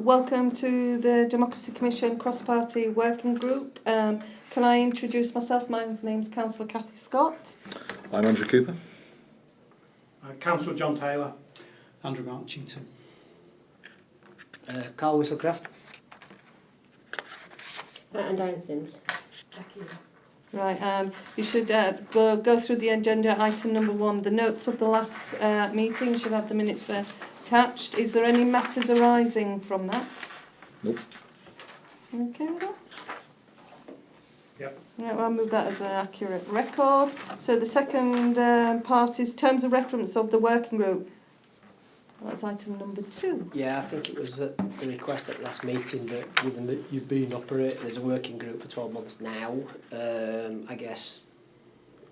welcome to the Democracy Commission Cross-Party Working Group. Can I introduce myself? My name's Councillor Cathy Scott. I'm Andrew Cooper. Councillor John Taylor. Andrew Marchington. Carl Whistlecraft. And Diane Sims. Right, you should go through the agenda. Item number 1, the notes of the last meeting. You should have the minutes attached. Is there any matters arising from that? Nope. Okay with that? Yep. Yeah, well, I'll move that as an accurate record. So the second part is terms of reference of the working group. That's item number 2. Yeah, I think it was at the request at last meeting that given that you've been operating as a working group for 12 months now, I guess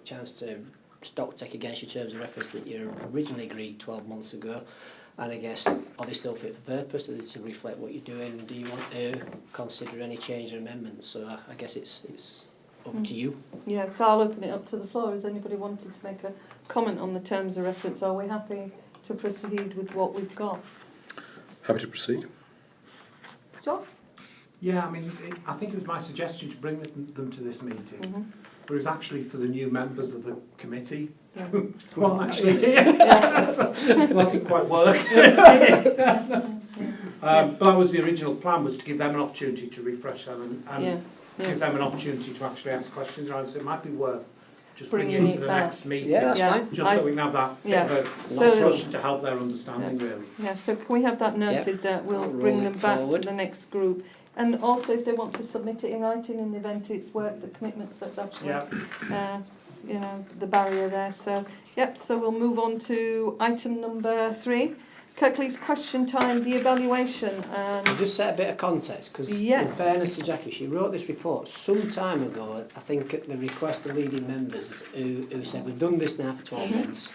chance to stock take against your terms of reference that you originally agreed 12 months ago, and I guess are they still fit for purpose? Do they to reflect what you're doing? Do you want to consider any change or amendments? So I guess it's up to you. Yeah, so I'll open it up to the floor. Has anybody wanted to make a comment on the terms of reference? Are we happy to proceed with what we've got? Happy to proceed. John? Yeah, I mean, I think it was my suggestion to bring them to this meeting, but it was actually for the new members of the committee. Yeah. Well, actually, Yeah. so that didn't quite work. But that was the original plan, was to give them an opportunity to refresh them and give them an opportunity to actually ask questions around. So it might be worth just bringing it to the next meeting. Yeah, that's fine. Just so we can have that bit of a discussion to help their understanding, really. Yeah, so can we have that noted that we'll bring them back to the next group? And also if they want to submit it in writing in the event it's work, the commitments, that's actually, you know, the barrier there. So, so we'll move on to item number 3. Kirklees question time, the evaluation. I'll just set a bit of context, because in fairness to Jackie, she wrote this report some time ago, I think at the request of leading members who said we've done this now for 12 months.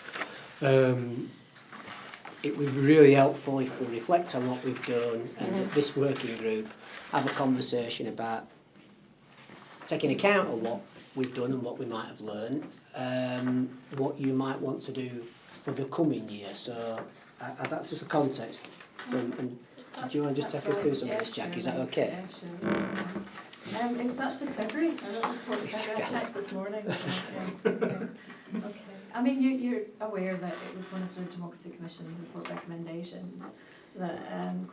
It would be really helpful if we reflect on what we've done and that this working group have a conversation about taking account of what we've done and what we might have learned, what you might want to do for the coming year. So that's just the context. So, and do you want to just take us through some of this, Jack? Is that okay? Yeah, sure. It was actually February. I don't know if I checked this morning. Okay. I mean, you're aware that it was one of the Democracy Commission report recommendations that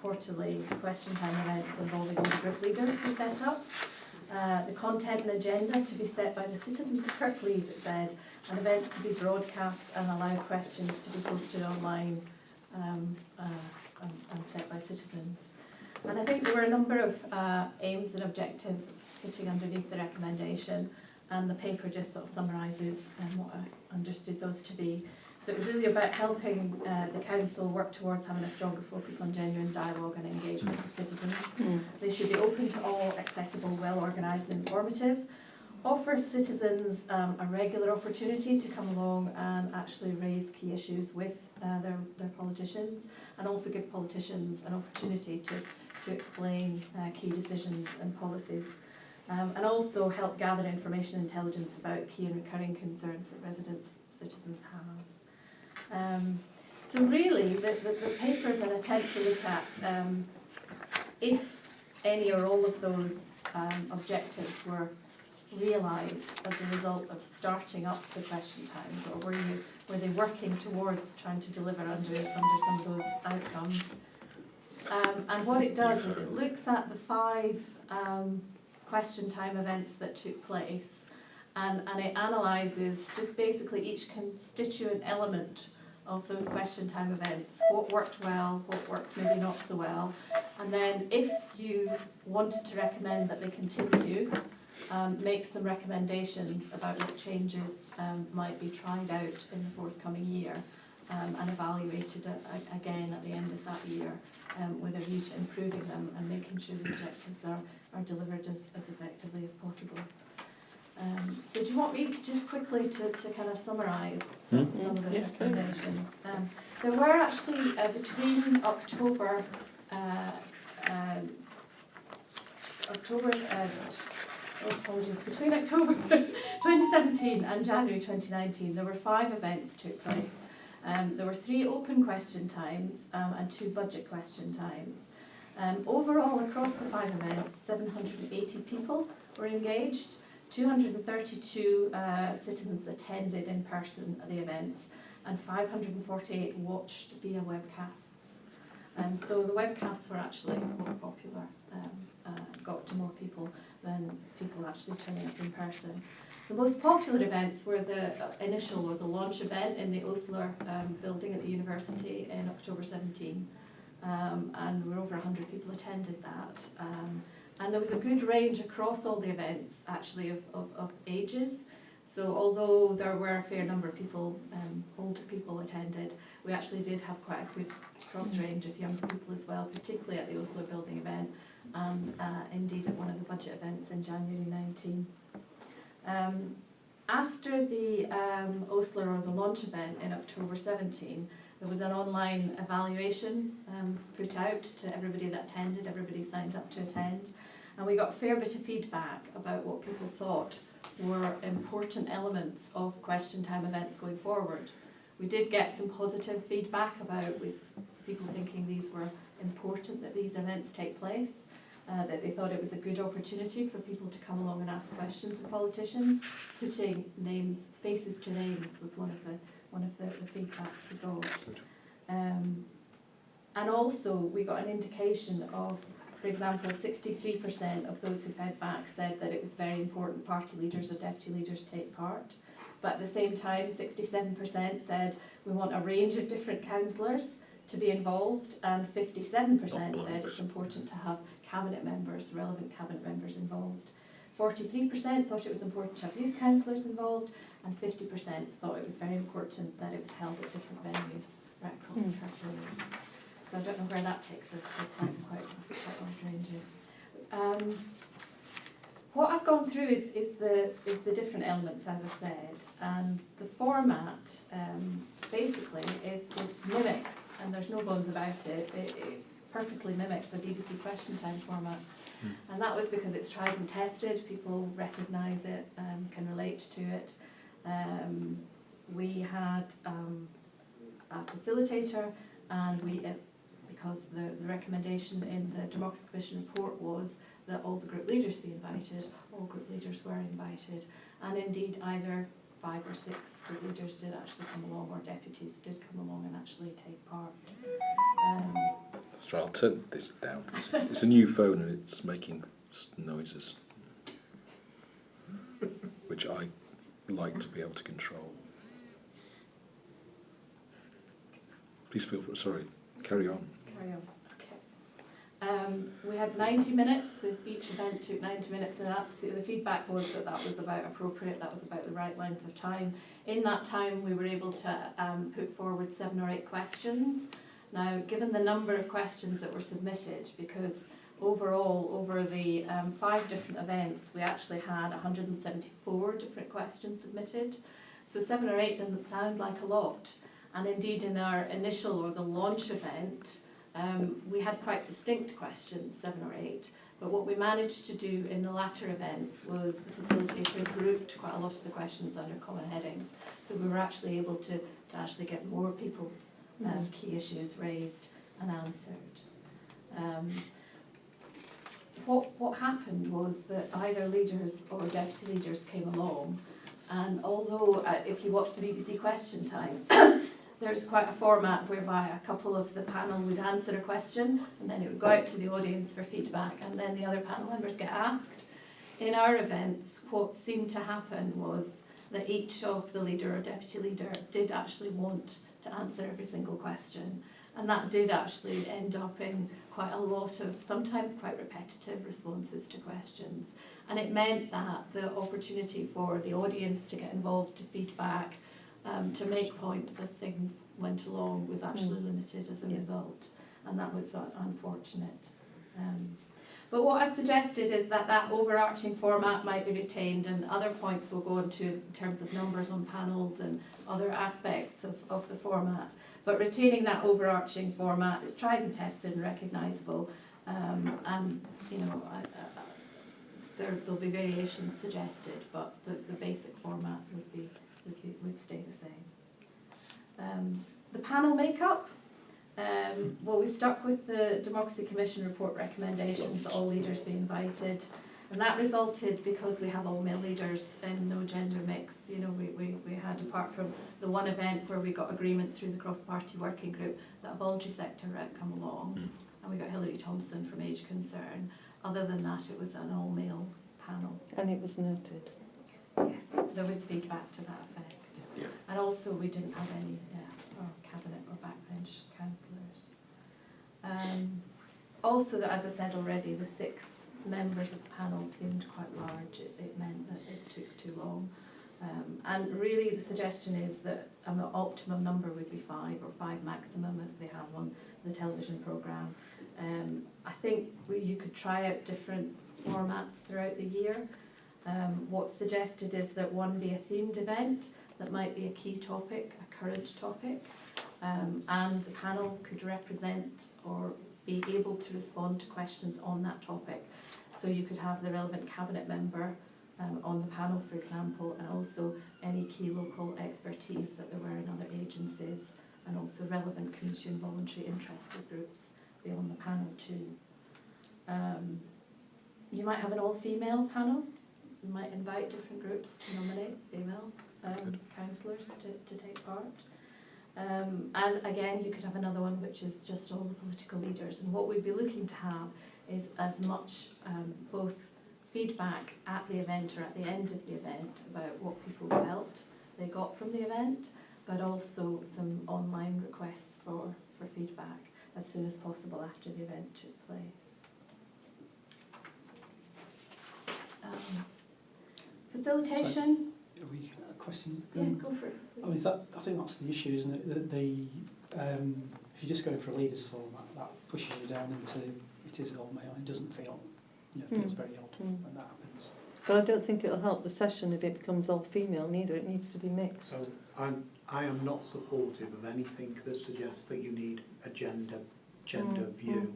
quarterly question time events involving the group leaders be set up. The content and agenda to be set by the citizens of Kirklees, it said, and events to be broadcast and allow questions to be posted online and set by citizens. And I think there were a number of aims and objectives sitting underneath the recommendation, and the paper just sort of summarises what I understood those to be. So it was really about helping the council work towards having a stronger focus on genuine dialogue and engagement with citizens. They should be open to all, accessible, well organised and informative. Offer citizens a regular opportunity to come along and actually raise key issues with their politicians, and also give politicians an opportunity to explain key decisions and policies. And also help gather information and intelligence about key and recurring concerns that residents, citizens have. So really, the paper is an attempt to look at if any or all of those objectives were realised as a result of starting up the question times, or were they working towards trying to deliver under some of those outcomes. And what it does is it looks at the 5 question time events that took place, and it analyses just basically each constituent element of those question time events, what worked well, what worked maybe not so well, and then if you wanted to recommend that they continue, make some recommendations about what changes might be tried out in the forthcoming year, and evaluated again at the end of that year with a view to improving them and making sure the objectives are delivered as effectively as possible. So do you want me just quickly to kind of summarise some of those recommendations? There were actually between October between October 2017 and January 2019, there were 5 events took place. There were 3 open question times and 2 budget question times. Overall, across the 5 events, 780 people were engaged, 232 citizens attended in person at the events, and 548 watched via webcasts. So the webcasts were actually more popular, got to more people than people actually turning up in person. The most popular events were the initial or the launch event in the Osler building at the university in October 17. And there were over 100 people attended that. And there was a good range across all the events, actually, of ages. So although there were a fair number of people, older people attended, we actually did have quite a good cross range of younger people as well, particularly at the Oslo building event, and indeed at one of the budget events in January 19. After the Oslo or the launch event in October 17, there was an online evaluation put out to everybody that attended, everybody signed up to attend, and we got a fair bit of feedback about what people thought were important elements of question time events going forward. We did get some positive feedback about with people thinking these were important, that these events take place, that they thought it was a good opportunity for people to come along and ask questions of politicians. Putting names, faces to names was one of the feedbacks we got. And also we got an indication of, for example, 63% of those who fed back said that it was very important party leaders or deputy leaders take part. But at the same time, 67% said we want a range of different councillors to be involved, and 57% said it's important to have cabinet members, relevant cabinet members involved. 43% thought it was important to have youth councillors involved, and 50% thought it was very important that it was held at different venues right across Kirklees. So I don't know where that takes us, so quite wide-ranging. What I've gone through is the different elements, as I said, and the format basically is mimics, and there's no bones about it. It purposely mimicked the BBC Question Time format, and that was because it's tried and tested. People recognise it, can relate to it. We had a facilitator, and because the recommendation in the Democracy Commission report was that all the group leaders be invited, all group leaders were invited, and indeed either 5 or 6 group leaders did actually come along, or deputies did come along and actually take part. That's right, I'll turn this down. It's a new phone and it's making noises, which I like to be able to control. Please feel free, sorry, carry on. Carry on. We had 90 minutes, each event took 90 minutes, and the feedback was that was about appropriate, that was about the right length of time. In that time we were able to put forward 7 or 8 questions. Now, given the number of questions that were submitted, because overall over the 5 different events we actually had 174 different questions submitted, so 7 or 8 doesn't sound like a lot, and indeed in our initial or the launch event we had quite distinct questions, 7 or 8, but what we managed to do in the latter events was the facilitator grouped quite a lot of the questions under common headings, so we were actually able to actually get more people's key issues raised and answered. What happened was that either leaders or deputy leaders came along, and although if you watch the BBC Question Time, there's quite a format whereby a couple of the panel would answer a question and then it would go out to the audience for feedback, and then the other panel members get asked. In our events, what seemed to happen was that each of the leader or deputy leader did actually want to answer every single question, and that did actually end up in quite a lot of sometimes quite repetitive responses to questions, and it meant that the opportunity for the audience to get involved, to feedback, to make points as things went along was actually limited as a result, and that was unfortunate. But what I've suggested is that overarching format might be retained, and other points we'll go into in terms of numbers on panels and other aspects of the format. But retaining that overarching format is tried and tested and recognisable, and you know there'll be variations suggested, but the basic format would stay the same. The panel makeup. Well, we stuck with the Democracy Commission report recommendations, all leaders be invited. And that resulted because we have all male leaders and no gender mix. You know, we had, apart from the one event where we got agreement through the cross-party working group, that a voluntary sector rep come along, and we got Hilary Thompson from Age Concern. Other than that, it was an all-male panel. And it was noted. Yes, there was feedback to that effect. Yeah. And also we didn't have any or cabinet or backbench councillors. Also, as I said already, the 6 members of the panel seemed quite large. It meant that it took too long. And really the suggestion is that an optimum number would be 5 or 5 maximum, as they have on the television programme. I think you could try out different formats throughout the year. What's suggested is that one be a themed event that might be a key topic, a current topic, and the panel could represent or be able to respond to questions on that topic. So you could have the relevant cabinet member on the panel, for example, and also any key local expertise that there were in other agencies, and also relevant community and voluntary interested groups be on the panel too. You might have an all-female panel. You might invite different groups to nominate female councillors to take part. And again, you could have another one which is just all the political leaders. And what we'd be looking to have is as much both feedback at the event or at the end of the event about what people felt they got from the event, but also some online requests for feedback as soon as possible after the event took place. Facilitation. Have we got a question? Yeah, go for it. I mean, I think that's the issue, isn't it? That if you just go for a leaders format, that pushes you down into it is all male. It doesn't feel, feels very odd when that happens. But I don't think it'll help the session if it becomes all female. Neither, it needs to be mixed. So I am not supportive of anything that suggests that you need a gender view,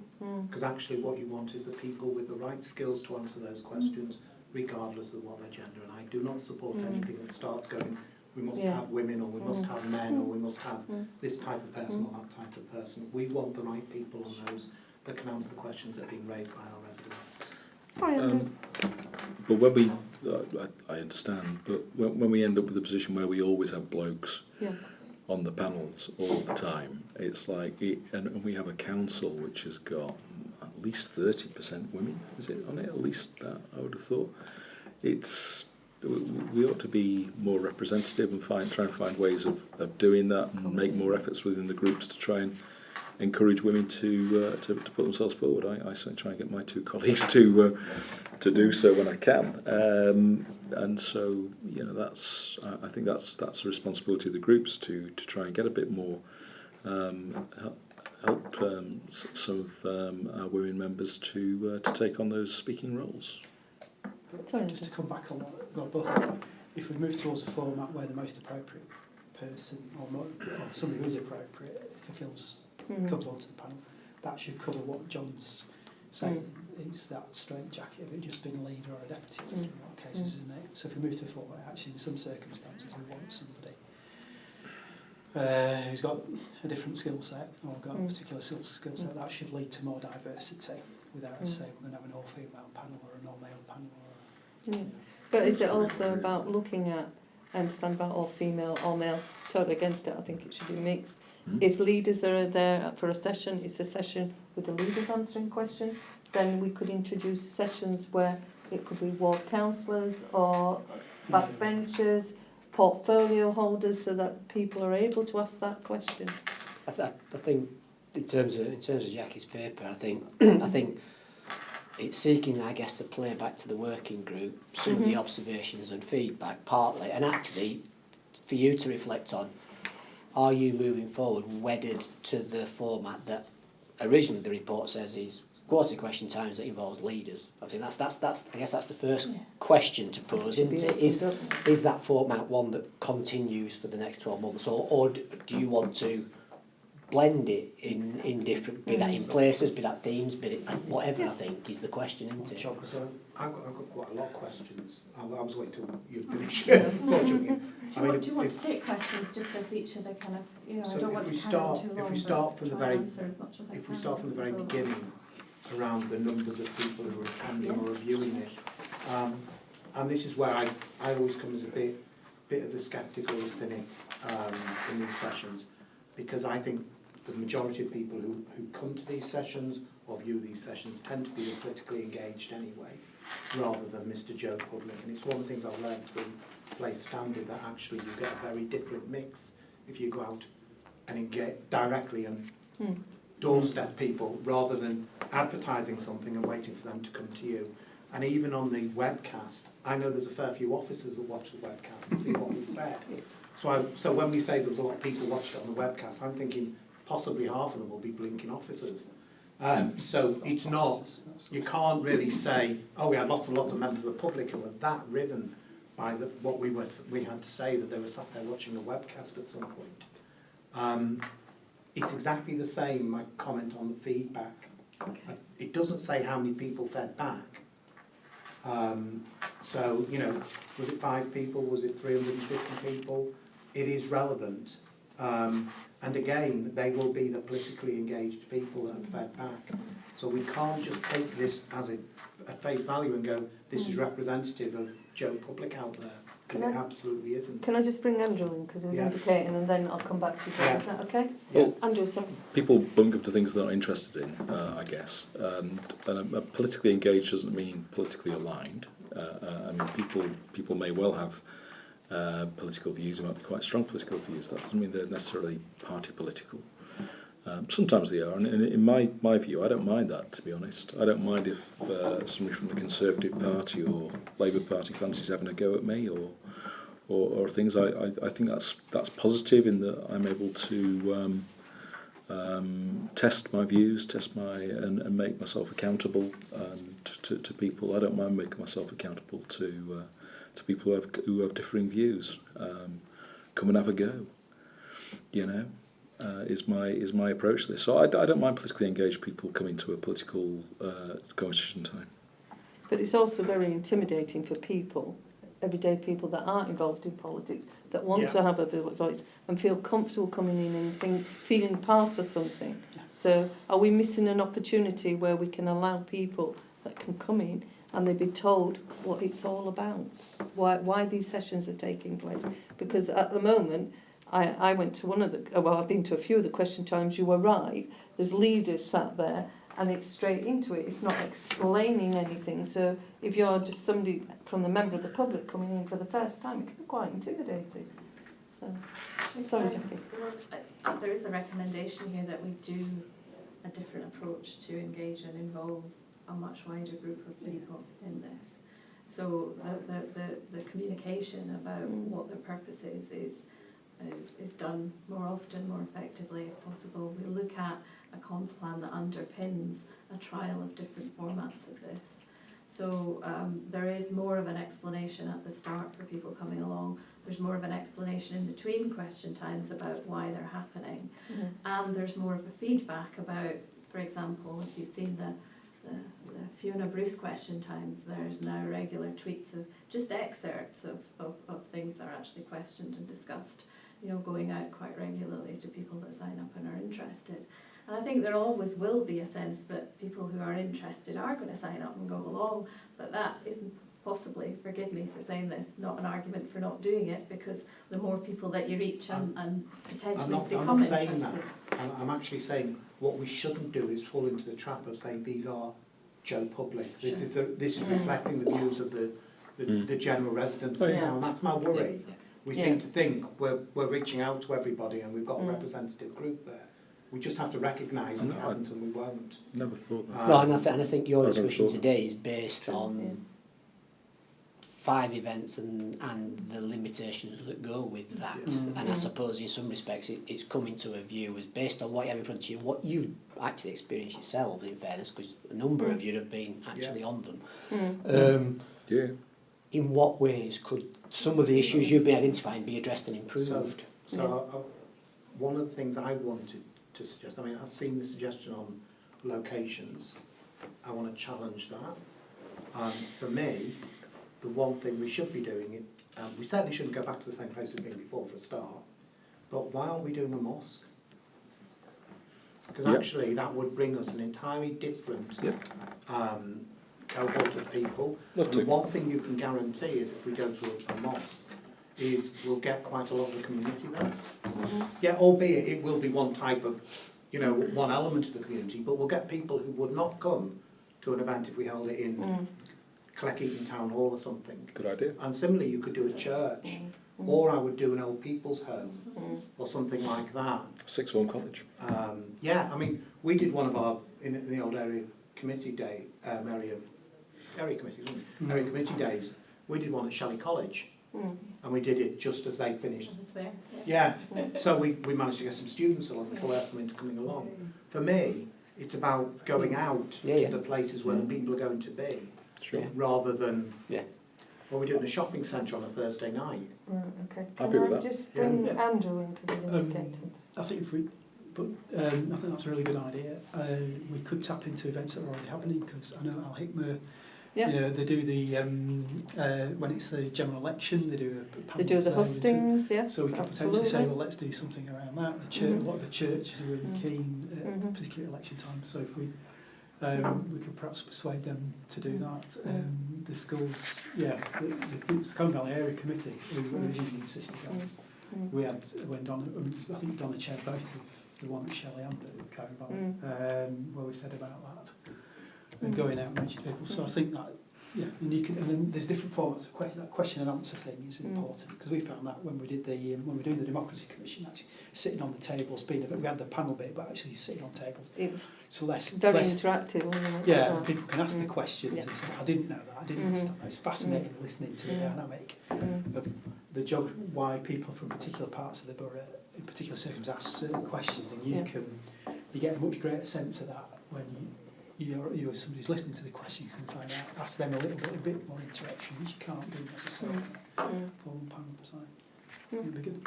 because actually what you want is the people with the right skills to answer those questions, regardless of what their gender. And I do not support anything that starts going, we must have women, or we must have men, or we must have this type of person or that type of person. We want the right people on those that can answer the questions that are being raised by our residents. Sorry, but when we, I understand, but when we end up with a position where we always have blokes on the panels all the time, it's like, and we have a council which has got at least 30% women, is it on it? At least that, I would have thought. We ought to be more representative and try and find ways of doing that, and make more efforts within the groups to try and encourage women to put themselves forward. I certainly try and get my 2 colleagues to do so when I can, and so that's I think that's a responsibility of the groups to try and get a bit more help some of our women members to take on those speaking roles. Just to come back on what if we move towards a format where the most appropriate person or somebody who is appropriate comes onto the panel, that should cover what John's saying. It's that straitjacket of it just being a leader or a deputy leader in a lot of cases, isn't it? So if we move to a format, actually in some circumstances we want somebody who's got a different skill set or got a particular skill set. That should lead to more diversity without us saying we're going to have an all-female panel or an all-male panel. But is it also about looking at, I understand about all female, all male, totally against it, I think it should be mixed. If leaders are there for a session, it's a session with the leaders answering questions, then we could introduce sessions where it could be ward councillors or backbenchers, portfolio holders, so that people are able to ask that question. I think in terms of Jackie's paper, I think it's seeking, I guess, to play back to the working group some of the observations and feedback partly, and actually for you to reflect on, are you moving forward wedded to the format that originally the report says is quarterly question times that involves leaders? I think that's I guess that's the first question to pose, isn't it? Is that format one that continues for the next 12 months, or do you want to blend it in different, be that in places, be that themes, be it whatever. I think is the question, isn't it? So I've got quite a lot of questions. I was waiting till you finish. Unfortunately, do you want to take questions just as each of the kind of, I don't want to carry on too long. If we start from the very beginning, around the numbers of people who are attending or reviewing it, and this is where I always come as a bit of a sceptical or cynic in these sessions, because I think the majority of people who come to these sessions or view these sessions tend to be politically engaged anyway, rather than Mr. Joe Public. And it's one of the things I've learned through Place Standard, that actually you get a very different mix if you go out and engage directly and doorstep people, rather than advertising something and waiting for them to come to you. And even on the webcast, I know there's a fair few officers that watch the webcast and see what was said. So when we say there was a lot of people watched it on the webcast, I'm thinking possibly half of them will be blinking officers. So it's not, you can't really say, oh, we had lots and lots of members of the public who were that riven by what we had to say, that they were sat there watching the webcast at some point. It's exactly the same, my comment on the feedback. Okay. It doesn't say how many people fed back. So, was it 5 people? Was it 350 people? It is relevant. And again, they will be the politically engaged people that have fed back. So we can't just take this as at face value and go, this is representative of Joe Public out there, because it absolutely isn't. Can I just bring Andrew in, because he was indicating, and then I'll come back to you. Is that okay? Well, Andrew, sorry. People bunk up to things they're not interested in, I guess. And politically engaged doesn't mean politically aligned. I mean, people may well have political views, they might be quite strong political views. That doesn't mean they're necessarily party political. Sometimes they are, and in my view, I don't mind that, to be honest. I don't mind if somebody from the Conservative Party or Labour Party fancies having a go at me or things. I think that's positive in that I'm able to test my views, and make myself accountable to people. I don't mind making myself accountable to people who have differing views. Come and have a go, is my approach to this. So I don't mind politically engaged people coming to a political conversation time. But it's also very intimidating for people, everyday people that aren't involved in politics, that want to have a voice and feel comfortable coming in and feeling part of something. So are we missing an opportunity where we can allow people that can come in and they be told what it's all about, why these sessions are taking place? Because at the moment, I went to I've been to a few of the question times. You arrive, there's leaders sat there, and it's straight into it. It's not explaining anything. So if you're just somebody from the member of the public coming in for the first time, it can be quite intimidating. So, sorry, Jackie. Well, there is a recommendation here that we do a different approach to engage and involve a much wider group of people in this. So the communication about what their purpose is done more often, more effectively if possible. We look at a comms plan that underpins a trial of different formats of this. So there is more of an explanation at the start for people coming along. There's more of an explanation in between question times about why they're happening. And there's more of a feedback about, for example, if you've seen the Fiona Bruce question times, there's now regular tweets of just excerpts of things that are actually questioned and discussed, going out quite regularly to people that sign up and are interested. And I think there always will be a sense that people who are interested are going to sign up and go along, but that isn't possibly, forgive me for saying this, not an argument for not doing it, because the more people that you reach and potentially become interested. I'm not saying that. I'm actually saying what we shouldn't do is fall into the trap of saying these are Joe Public. This is reflecting the views of the general residents of town. That's my worry. We seem to think we're reaching out to everybody and we've got a representative group there. We just have to recognise we haven't and we won't. Never thought that. No, and I think your discussion today is based on 5 events and the limitations that go with that. And I suppose in some respects it's coming to a view as based on what you have in front of you, what you've actually experienced yourselves, in fairness, because a number of you have been actually on them. In what ways could some of the issues you've been identifying be addressed and improved? So one of the things I wanted to suggest. I mean, I've seen the suggestion on locations. I want to challenge that. For me, the one thing we should be doing, we certainly shouldn't go back to the same place we've been before for a start, but why aren't we doing a mosque? Because actually that would bring us an entirely different cohort of people. And the one thing you can guarantee is if we go to a mosque, is we'll get quite a lot of the community there. Yeah, albeit it will be one type of, one element of the community, but we'll get people who would not come to an event if we held it in Cleckheaton Town Hall or something. Good idea. And similarly, you could do a church, or I would do an old people's home, or something like that. Sixth form college. Yeah, I mean, we did one of our, in the old area committee day, area committee, wasn't it? Area committee days, we did one at Shelley College. And we did it just as they finished. Yeah. So we managed to get some students along, coerce them into coming along. For me, it's about going out to the places where the people are going to be, rather than when we do it in a shopping centre on a Thursday night. Right, okay. Happy with Can I that. just bring Andrew in because he's indicated? I think I think that's a really good idea. We could tap into events that are already happening, because I know Al Hikmah, they do the when it's the general election, they do a panel. They do the hustings, yes. So we could potentially say, well, let's do something around that. The church, a lot of the churches are really keen at the particular election time. So if we could perhaps persuade them to do that. The schools, it's the Cone Valley Area Committee who originally insisted on. We had, when Donna, I think Donna chaired both of the one at Shelley and at Cone Valley, where we said about that and going out and reaching people. So I think that, and then there's different formats. That question and answer thing is important, because we found that when we did when we were doing the Democracy Commission, actually sitting on the tables, we had the panel bit, but actually sitting on tables. It was less interactive, wasn't it? Yeah, people can ask the questions and say, I didn't know that, I didn't understand that. It's fascinating listening to the dynamic of the job, why people from particular parts of the borough, in particular circumstances, ask certain questions, and you get a much greater sense of that when you're somebody who's listening to the question. You can find out, ask them a bit more interaction, which you can't do necessarily for one panel. So it'd be good.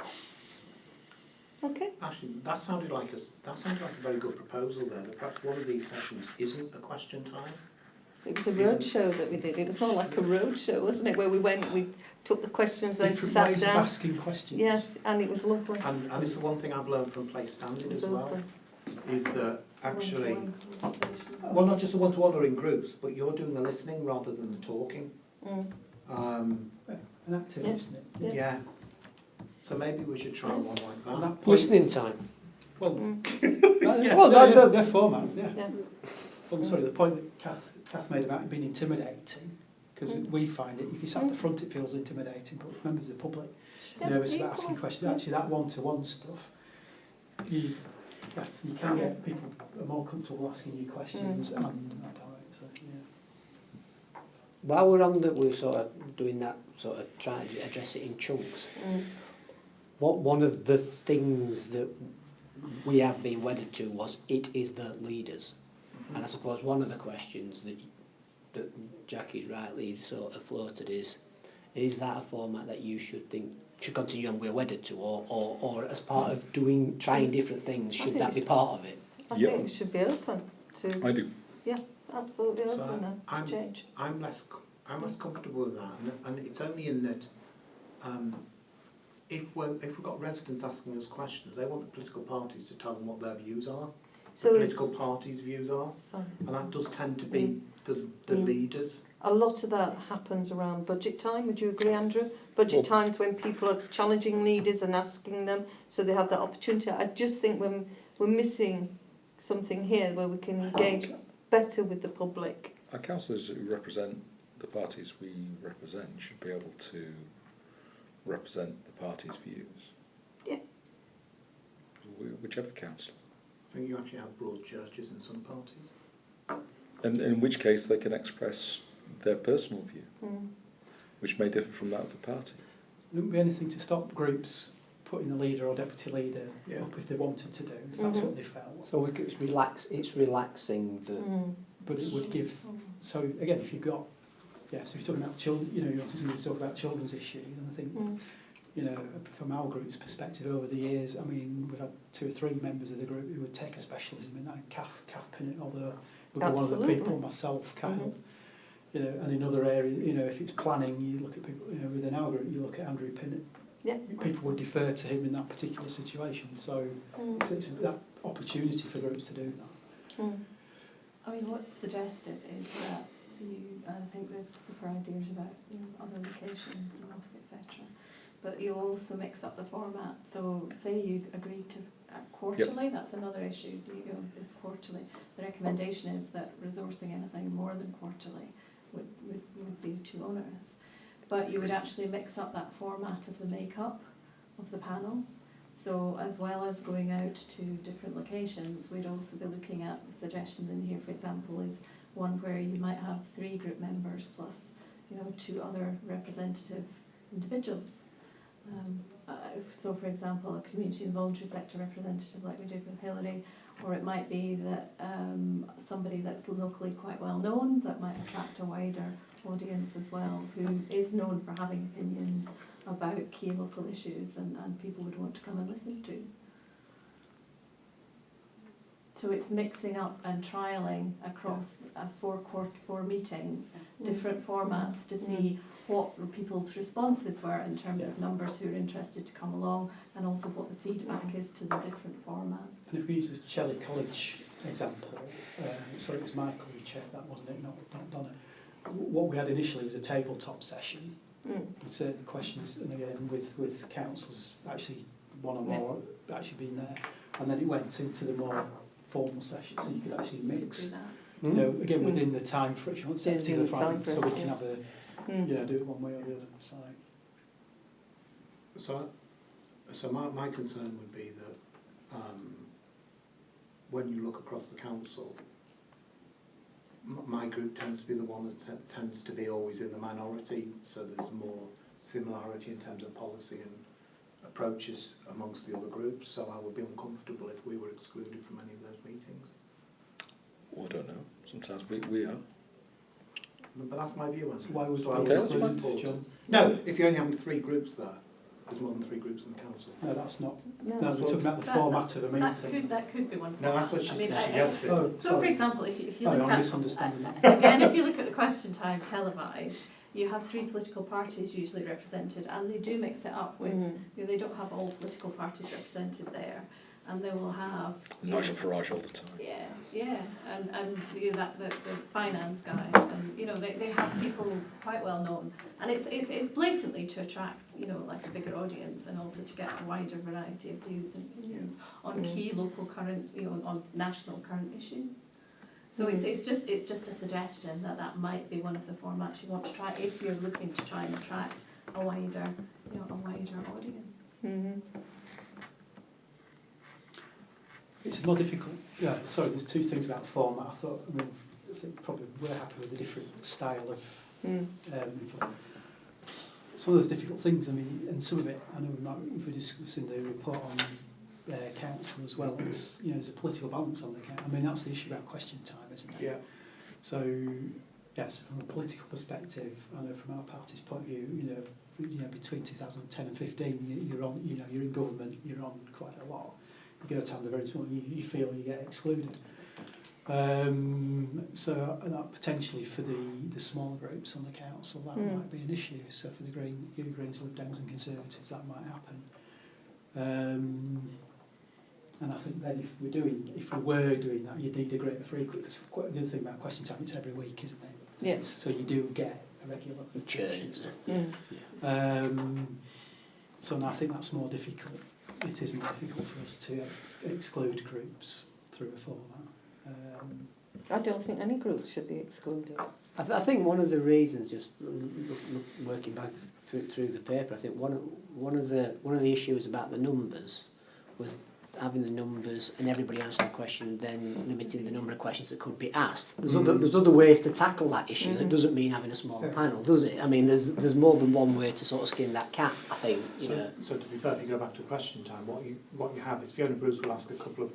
Okay. Actually, that sounded like a very good proposal there. That perhaps one of these sessions isn't a question time. It was a road show that we did. It was not like a road show, wasn't it? Where we took the questions, then sat ways down. Of asking questions. Yes, and it was lovely. And it's the one thing I've learned from place standing as well, is that actually, well, not just the one-to-one or in groups, but you're doing the listening rather than the talking. An active listening. Yeah. So maybe we should try one like that. Listening time. Well, their format. Yeah. Well, sorry, the point that Kath made about it being intimidating, because we find it, if you sat at the front it feels intimidating, but members of the public nervous about asking questions. Actually, that one-to-one stuff, you can get people are more comfortable asking you questions and that direct. So While we're on that, we're sort of doing that, sort of trying to address it in chunks. One of the things that we have been wedded to was it is the leaders. And I suppose one of the questions that Jackie's rightly sort of floated is that a format that you should continue and we're wedded to, or as part of trying different things, should that be part of it? I think it should be open to. I do. Yeah, absolutely So open and change. I'm less comfortable with that, and it's only in that if we've got residents asking us questions, they want the political parties to tell them what their views are. So the political parties' views are, and that does tend to be the leaders. A lot of that happens around budget time. Would you agree, Andrew? Budget times when people are challenging leaders and asking them, so they have that opportunity. I just think we're missing something here where we can engage better with the public. Our councillors who represent the parties we represent should be able to represent the party's views. Yeah. Whichever council. I think you actually have broad churches in some parties. And in which case they can express their personal view, which may differ from that of the party. There wouldn't be anything to stop groups putting a leader or deputy leader up if they wanted to do, if that's what they felt. So it's relaxing the... But it would give... So again, if you've got... Yeah, so if you're talking about children, you wanted somebody to talk about children's issues, and I think you know, from our group's perspective over the years, I mean, we've had 2 or 3 members of the group who would take a specialism in that. Kath Pinnett, although would be one of the people, myself, Kyle. You know, and in other areas, you know, if it's planning, you look at people, you know, within our group, you look at Andrew Pinnett. Yeah, people would defer to him in that particular situation. So it's that opportunity for groups to do that. I mean, what's suggested is that I think there's super ideas about other locations, mosque, etc. But you also mix up the format. So say you agreed to quarterly, that's another issue. Is quarterly. The recommendation is that resourcing anything more than quarterly would be too onerous. But you would actually mix up that format of the makeup of the panel. So as well as going out to different locations, we'd also be looking at the suggestions in here, for example, is one where you might have 3 group members plus 2 other representative individuals. So for example, a community and voluntary sector representative like we did with Hilary, or it might be that somebody that's locally quite well known that might attract a wider audience as well, who is known for having opinions about key local issues and people would want to come and listen to. So it's mixing up and trialling across 4 meetings, different formats to see what people's responses were in terms of numbers who are interested to come along, and also what the feedback is to the different formats. And if we use the Shelley College example, sorry, it was Michael who chaired that, wasn't it? Not Donna. What we had initially was a tabletop session with certain questions, and again with councils actually one or more actually being there, and then it went into the more formal session, so you could actually mix. You know, again within the time for it, a particular Friday, so we can have a do it one way or the other. So my concern would be that when you look across the council, my group tends to be the one that tends to be always in the minority, so there's more similarity in terms of policy and approaches amongst the other groups, so I would be uncomfortable if we were excluded from any of those meetings. Well, I don't know. Sometimes we are. But that's my view. So why would we exclude, John? No, if you only have 3 groups there, there's more than 3 groups in the council. No, that's not. No, we're talking about the format of a meeting. That could be one. No, that's what she suggested. So, for example, if you look I'm at misunderstanding that. again, if you look at the question time televised, you have 3 political parties usually represented, and they do mix it up with. They don't have all political parties represented there, and they will have Nigel Farage all the time. Yeah, and the finance guy, and they have people quite well known, and it's blatantly to attract like a bigger audience, and also to get a wider variety of views and opinions on key local current on national current issues. So it's just a suggestion that might be one of the formats you want to try if you're looking to try and attract a wider audience. It's more difficult. Yeah, sorry, there's 2 things about format. I think probably we're happy with a different style of. It's one of those difficult things. I mean, and some of it, I know we were discussing the report on council as well. It's there's a political balance on the council. I mean, that's the issue about question time, isn't it? Yeah. So yes, from a political perspective, I know from our party's point of view, between 2010 and 15, you're on. You're in government. You're on quite a lot. You go to times very small, you feel you get excluded. So that potentially for the small groups on the council, that might be an issue. So for the Greens, Lib Dems and Conservatives, that might happen. And I think then if we were doing that, you'd need a greater frequency. Because the other thing about question time, it's every week, isn't it? Yes. So you do get a regular churn stuff. So no, I think that's more difficult. It is more difficult for us to exclude groups through a format. I don't think any group should be excluded. I think one of the reasons, just working back through the paper, I think one of the issues about the numbers was having the numbers and everybody answering the question, and then limiting the number of questions that could be asked. There's other ways to tackle that issue. That doesn't mean having a smaller panel, does it? I mean, there's more than one way to sort of skin that cat, I think. So to be fair, if you go back to question time, what you have is Fiona Bruce will ask a couple of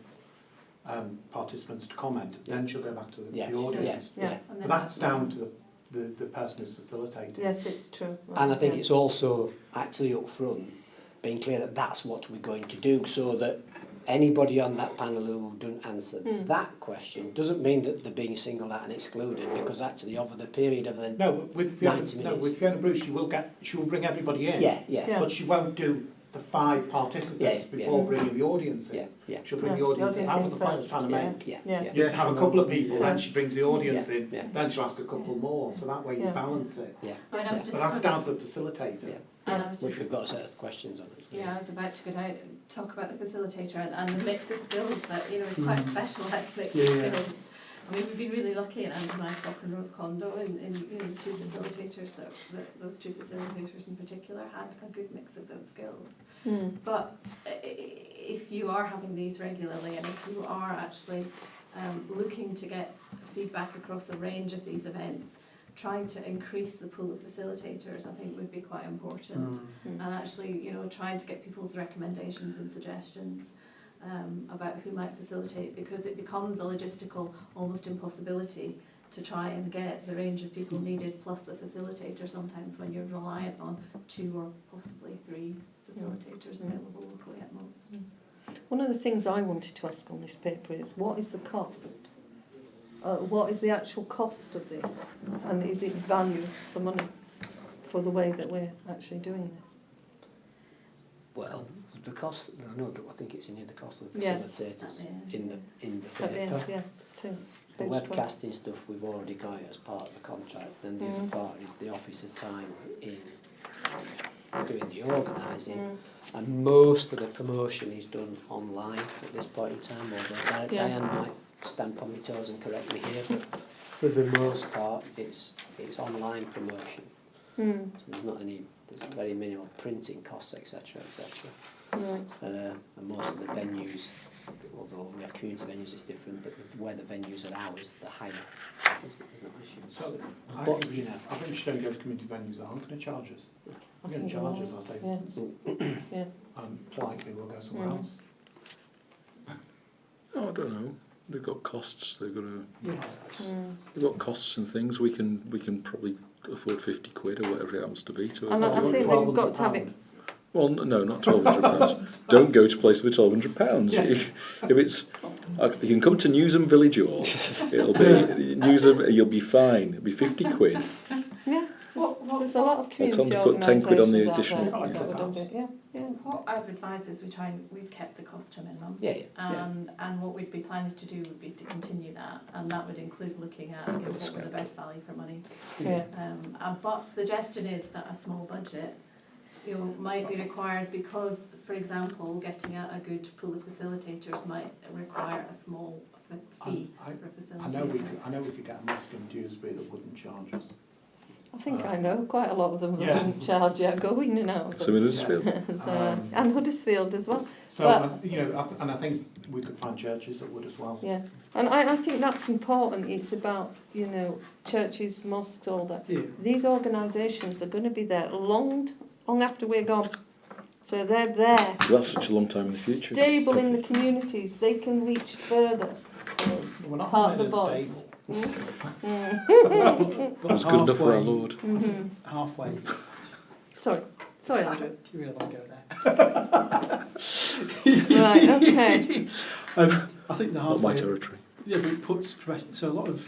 participants to comment, then she'll go back to the audience. But that's down to the person who's facilitating. Yes, it's true. And I think it's also actually up front, being clear that that's what we're going to do, so that anybody on that panel who doesn't answer that question doesn't mean that they're being singled out and excluded, because actually over the period of the with 90 minutes. No, with Fiona Bruce, she will bring everybody in. Yeah. But she won't do the 5 participants before bringing the audience in. She'll bring the audience in. That was the point I was trying to make. You have a couple of people, then she brings the audience in, then she'll ask a couple more, so that way you balance it. But that's down to the facilitator. Which we've got a set of questions on it. Yeah, I was about to go down talk about the facilitator and the mix of skills that, it's quite a specialised mix of skills. I mean, we've been really lucky in Andy Mycock and Rose Condo in the 2 facilitators, those 2 facilitators in particular had a good mix of those skills. But if you are having these regularly, and if you are actually looking to get feedback across a range of these events, trying to increase the pool of facilitators, I think, would be quite important. And actually, trying to get people's recommendations and suggestions about who might facilitate, because it becomes a logistical almost impossibility to try and get the range of people needed plus a facilitator sometimes when you're reliant on 2 or possibly 3 facilitators available locally at most. One of the things I wanted to ask on this paper is, what is the cost? What is the actual cost of this, and is it value for money for the way that we're actually doing this? Well, the cost, I think it's in here, the cost of the facilitators in the paper. It is. The webcasting stuff we've already got as part of the contract, then the other part is the officer time in doing the organising, and most of the promotion is done online at this point in time, although Diane might stamp on my toes and correct me here, but for the most part it's online promotion. So there's very minimal printing costs, etc. And most of the venues, although we have community venues, it's different, but where the venues are ours, the higher. So I think we should only go to community venues that aren't going to charge us. I'm going to charge us, I'll say. Politely we'll go somewhere else. Oh, I don't know. They've got costs. They've got costs and things. We can probably afford 50 quid or whatever it happens to be. And I think they've got to have it. Well, no, not £1,200. Don't go to a place for £1,200. If it's, you can come to Newsham Village Hall. It'll be Newsham. You'll be fine. It'll be 50 quid. Yeah. There's a lot of community organisations put 10 quid on the additional. What I've advised is we've kept the cost to a minimum. And what we'd be planning to do would be to continue that, and that would include looking at what were the best value for money. But the suggestion is that a small budget might be required, because, for example, getting a good pool of facilitators might require a small fee for facilitators. I know we could get a mosque in Dewsbury that wouldn't charge us. I think I know quite a lot of them that wouldn't charge going in and out. So in Huddersfield. And Huddersfield as well. So, and I think we could find churches that would as well. Yeah, and I think that's important. It's about, churches, mosques, all that. These organisations are going to be there long after we're gone. So they're there. That's such a long time in the future. Stable in the communities. They can reach further. We're not part of the voice. That's good enough for our Lord. Halfway. Sorry, Andrew. You really want to go there? Right, okay. I think the halfway. Not my territory. Yeah, but it puts so a lot of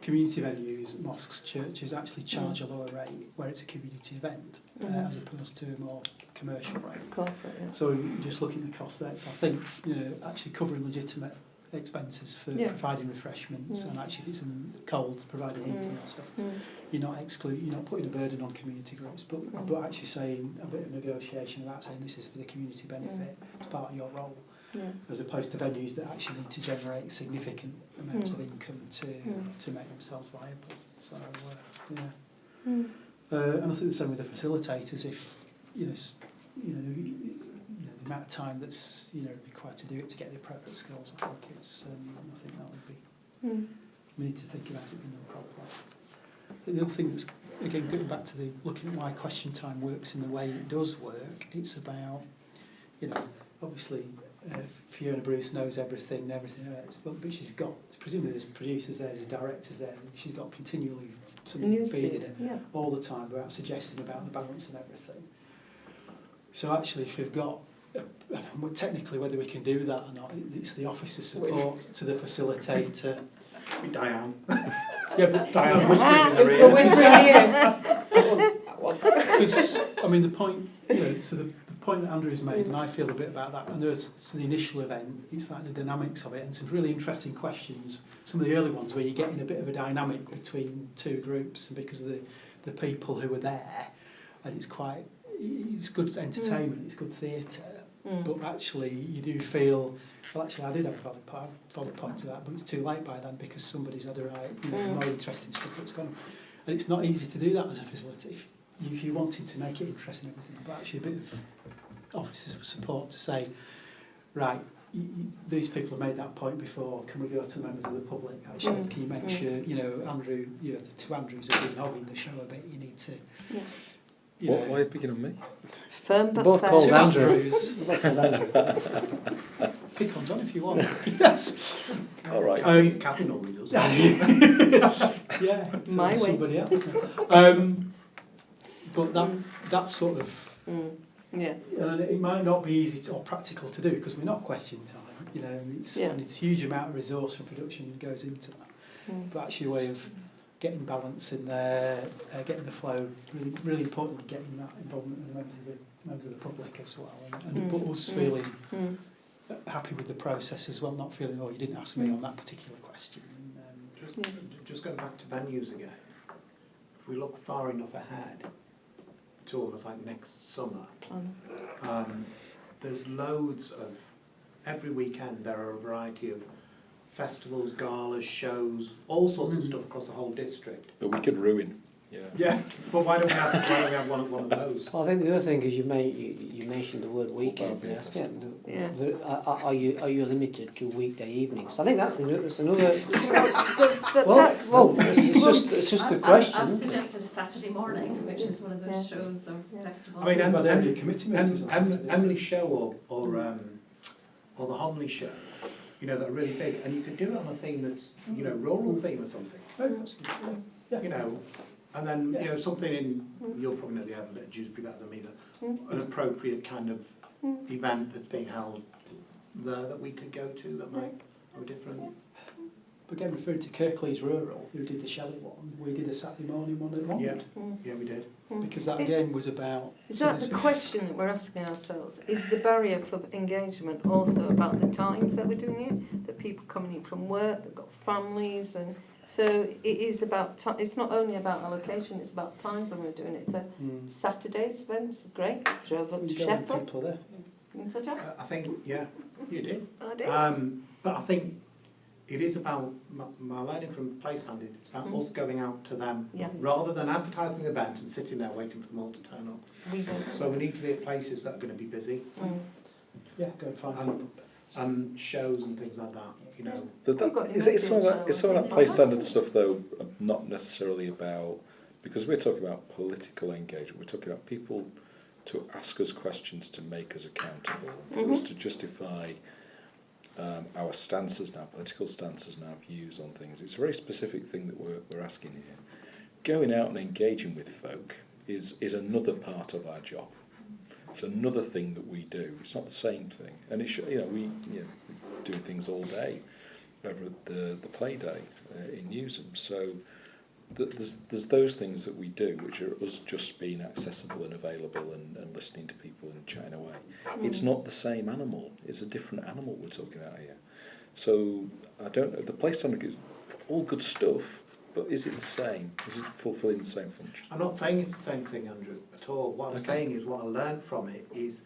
community venues, mosques, churches actually charge a lower rate where it's a community event, as opposed to a more commercial rate. Corporate, So just looking at the cost there, so I think actually covering legitimate expenses for providing refreshments, and actually if it's in cold, providing heating and stuff, you're not putting a burden on community groups, but actually saying a bit of negotiation about saying this is for the community benefit, it's part of your role, as opposed to venues that actually need to generate significant amounts of income to make themselves viable. So and I think the same with the facilitators. If the amount of time that's required to do it to get the appropriate skills, I think that would be. We need to think about it being done properly. I think the other thing that's, again, going back to looking at why question time works in the way it does work, it's about, obviously Fiona Bruce knows everything else, but she's got, presumably there's producers there, there's directors there, she's got continually something feeding it all the time about suggesting about the balance and everything. So actually, if we've got, technically whether we can do that or not, it's the officer's support to the facilitator. Diane. Yeah, but Diane whispering in the ear. because, I mean, the point, so the point that Andrew's made, and I feel a bit about that, and there's the initial event, it's like the dynamics of it, and some really interesting questions, some of the early ones where you're getting a bit of a dynamic between two groups, and because of the people who were there, and it's good entertainment, it's good theatre, but actually you do feel, well actually I did have a valid point to that, but it's too late by then because somebody's had a more interesting stuff that's gone on. And it's not easy to do that as a facility. If you wanted to make it interesting and everything, but actually a bit of officers of support to say, right, these people have made that point before, can we go to members of the public? Actually, can you make sure, Andrew, the two Andrews have been hogging the show a bit, you need to... Why are you picking on me? Firm but both fair. called Two Andrew. Andrews. Pick on John if you want. Yes. All right. Catherine normally does. Yeah, so My way. somebody else. But that's sort of... Yeah. And it might not be easy or practical to do because we're not question time, and it's a huge amount of resource and production goes into that. But actually a way of getting balance in there, getting the flow, really, really importantly getting that involvement of the members of the public as well, and but us feeling happy with the process as well, not feeling, oh, you didn't ask me on that particular question. Just going back to venues again, if we look far enough ahead to almost like next summer, there's loads of, every weekend there are a variety of festivals, galas, shows, all sorts of stuff across the whole district. But we could ruin. Yeah, but why don't we have one of those? Well, I think the other thing is you mentioned the word weekends there. Are you limited to weekday evenings? I think that's another. It's just the question. I've suggested a Saturday morning, which is one of those shows or festivals. I mean, Emily Show or the Homley Show, that are really big, and you could do it on a theme that's rural theme or something. And then something in, you'll probably know the evidence, Jude's be better than me, an appropriate kind of event that's being held there that we could go to that might have a different... Again, referring to Kirklees Rural, who did the Shelley one, we did a Saturday morning one at London. Yeah, we did. Because that again was about... Is that the question that we're asking ourselves? Is the barrier for engagement also about the times that we're doing it? That people coming in from work, they've got families, and so it is about it's not only about allocation, it's about times when we're doing it. So Saturday's events, great. Drove up to Shepherd. People there. I think, yeah, you did. I did. But I think it is about, my learning from Placeland is it's about us going out to them rather than advertising the event and sitting there waiting for them all to turn up. So we need to be at places that are going to be busy. Yeah, go and find them. And shows and things like that, It's some of that play standard stuff, though, not necessarily about, because we're talking about political engagement, we're talking about people to ask us questions to make us accountable, for us to justify our stances now, political stances and our views on things. It's a very specific thing that we're asking here. Going out and engaging with folk is another part of our job. It's another thing that we do. It's not the same thing. And we do things all day over at the play day in Newsham. So there's those things that we do, which are us just being accessible and available and listening to people and chatting away. It's not the same animal. It's a different animal we're talking about here. So I don't know. The play standard is all good stuff, but is it the same? Is it fulfilling the same function? I'm not saying it's the same thing, Andrew, at all. What I'm saying is what I learned from it is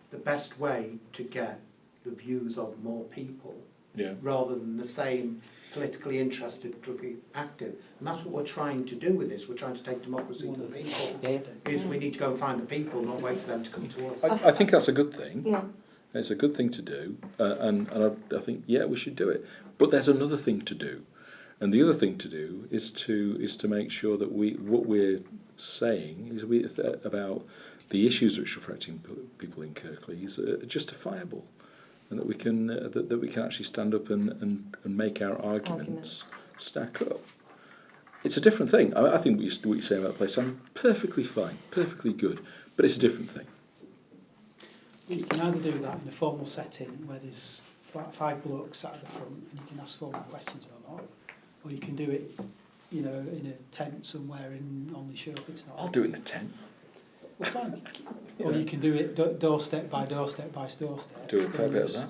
the best way to get the views of more people rather than the same politically interested, politically active. And that's what we're trying to do with this. We're trying to take democracy to the people. Is we need to go and find the people, not wait for them to come to us. I think that's a good thing. Yeah. It's a good thing to do. And I think, we should do it. But there's another thing to do. And the other thing to do is to make sure that what we're saying is about the issues which are affecting people in Kirklees are justifiable, and that we can that we can actually stand up and make our arguments stack up. It's a different thing. I think what you say about the place, I'm perfectly fine, perfectly good, but it's a different thing. you can either do that in a formal setting where there's 5 blokes sat at the front and you can ask formal questions or not, or you can do it, you know, in a tent somewhere in Only-Shore if it's not. I'll do it in a tent. Well, fine. Or you can do it doorstep by doorstep by doorstep. Do a fair bit of that.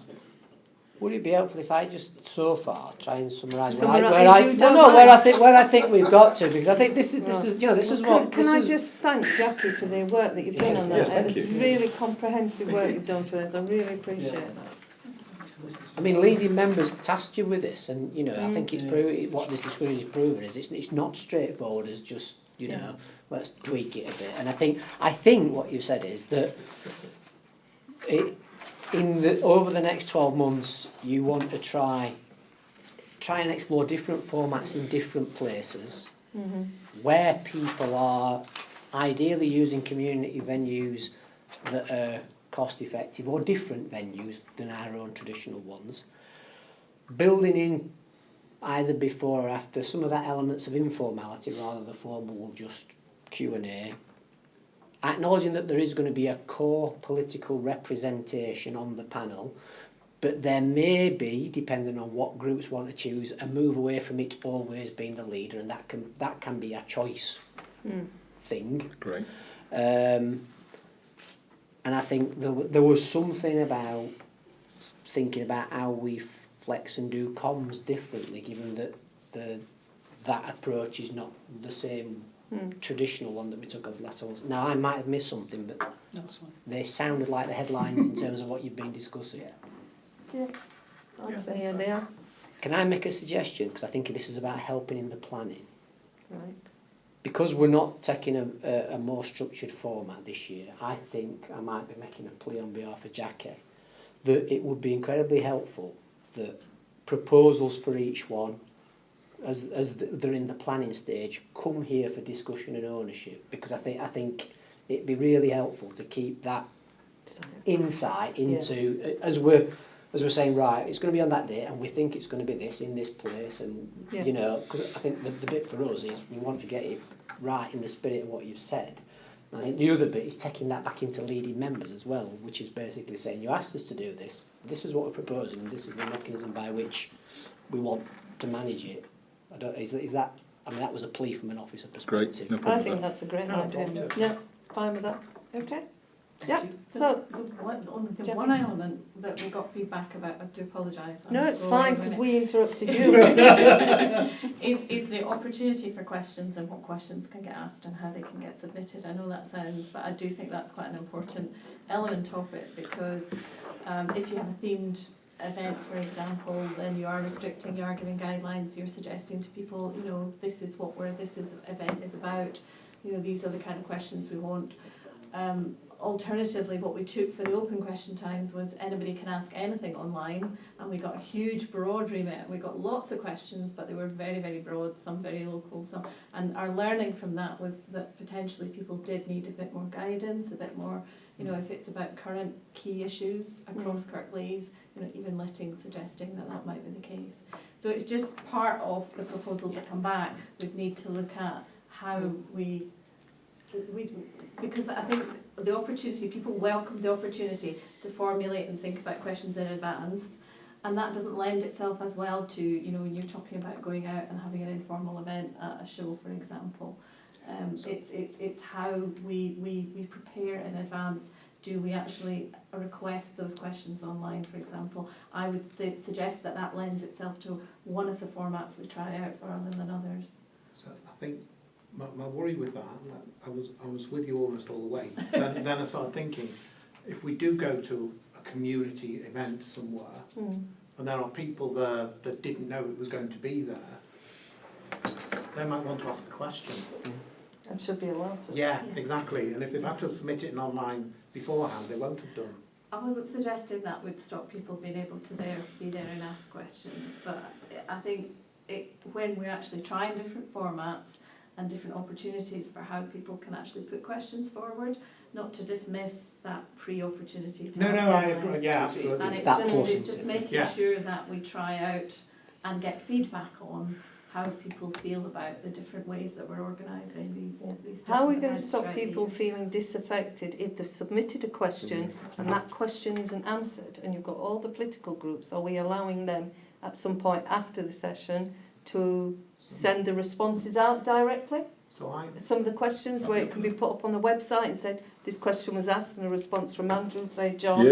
Would it be helpful if I just so far try and summarise Where I think we've got to, because I think this is you know this is what. Can I just thank Jackie for the work that you've done on that? Yes, thank It's you. really comprehensive work you've done for us. I really appreciate that. I mean, leading members tasked you with this, and you know I think it's what this discussion is proving is it's not straightforward as just you know let's tweak it a bit. And I think what you said is that over the next 12 months, you want to try and explore different formats in different places where people are ideally using community venues that are cost effective or different venues than our own traditional ones. Building in either before or after some of that elements of informality rather than formal just Q&A. Acknowledging that there is going to be a core political representation on the panel, but there may be, depending on what groups want to choose, a move away from it always being the leader, and that can be a choice thing. Great. And I think there was something about thinking about how we flex and do comms differently, given that that approach is not the same traditional one that we took over last month. Now, I might have missed something, but they sounded like the headlines in terms of what you've been discussing. Yeah, I'd say yeah, they are. Can I make a suggestion? Because I think this is about helping in the planning. Right. Because we're not taking a more structured format this year, I think I might be making a plea on behalf of Jackie that it would be incredibly helpful that proposals for each one, as they're in the planning stage, come here for discussion and ownership, because I think it'd be really helpful to keep that insight into as we're saying, right, it's going to be on that date and we think it's going to be this in this place, and you know, because I think the bit for us is we want to get it right in the spirit of what you've said. And I think the other bit is taking that back into leading members as well, which is basically saying, you asked us to do this, this is what we're proposing, and this is the mechanism by which we want to manage it. Is that, I mean, that was a plea from an officer perspective. Great, no problem. I think that's a great idea. Yeah, fine with that. Okay. Yeah. So the one element that we got feedback about, I do apologise. No, it's fine because we interrupted you. is the opportunity for questions and what questions can get asked and how they can get submitted. I know that sounds, but I do think that's quite an important element of it, because if you have a themed event, for example, then you are restricting, you are giving guidelines, you're suggesting to people, you know, this is what this event is about, you know, these are the kind of questions we want. Alternatively, what we took for the open question times was anybody can ask anything online, and we got a huge broad remit. We got lots of questions, but they were very, very broad, some very local, some. And our learning from that was that potentially people did need a bit more guidance, a bit more, you know, if it's about current key issues across Kirklees, you know, even suggesting that might be the case. So it's just part of the proposals that come back. We'd need to look at how we because I think the opportunity, people welcome the opportunity to formulate and think about questions in advance, and that doesn't lend itself as well to, you know, when you're talking about going out and having an informal event at a show, for example. It's how we prepare in advance. Do we actually request those questions online, for example? I would suggest that lends itself to one of the formats we try out rather than others. So I think my worry with that, I was with you almost all the way. Then I started thinking, if we do go to a community event somewhere, and there are people there that didn't know it was going to be there, they might want to ask a question. And should be allowed to. Yeah, exactly. And if they've had to submit it online beforehand, they won't have done. I wasn't suggesting that would stop people being able to be there and ask questions, but I think when we're actually trying different formats and different opportunities for how people can actually put questions forward, not to dismiss that pre-opportunity. No, I agree. Yeah, absolutely. And it's just making sure that we try out and get feedback on how people feel about the different ways that we're organising these How are we different going to events stop throughout the people year. feeling disaffected if they've submitted a question and that question isn't answered, and you've got all the political groups? Are we allowing them at some point after the session to send the responses out directly? Some of the questions where it can be put up on the website and said this question was asked and a response from Andrew, say John.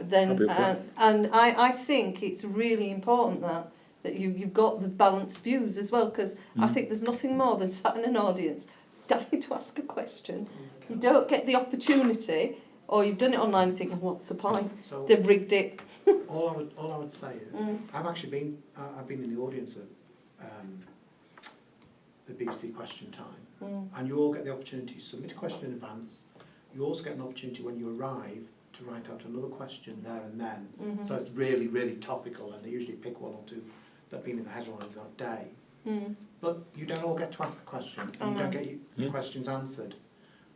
Then and I think it's really important that you've got the balanced views as well, because I think there's nothing more than sat in an audience dying to ask a question. You don't get the opportunity, or you've done it online and think, well, what's the point? So They've rigged it. all I would say is I've been in the audience at the BBC Question Time, and you all get the opportunity to submit a question in advance. You also get an opportunity when you arrive to write out another question there and then. So it's really, really topical, and they usually pick one or two that have been in the headlines that day. But you don't all get to ask a question, and you don't get your questions answered.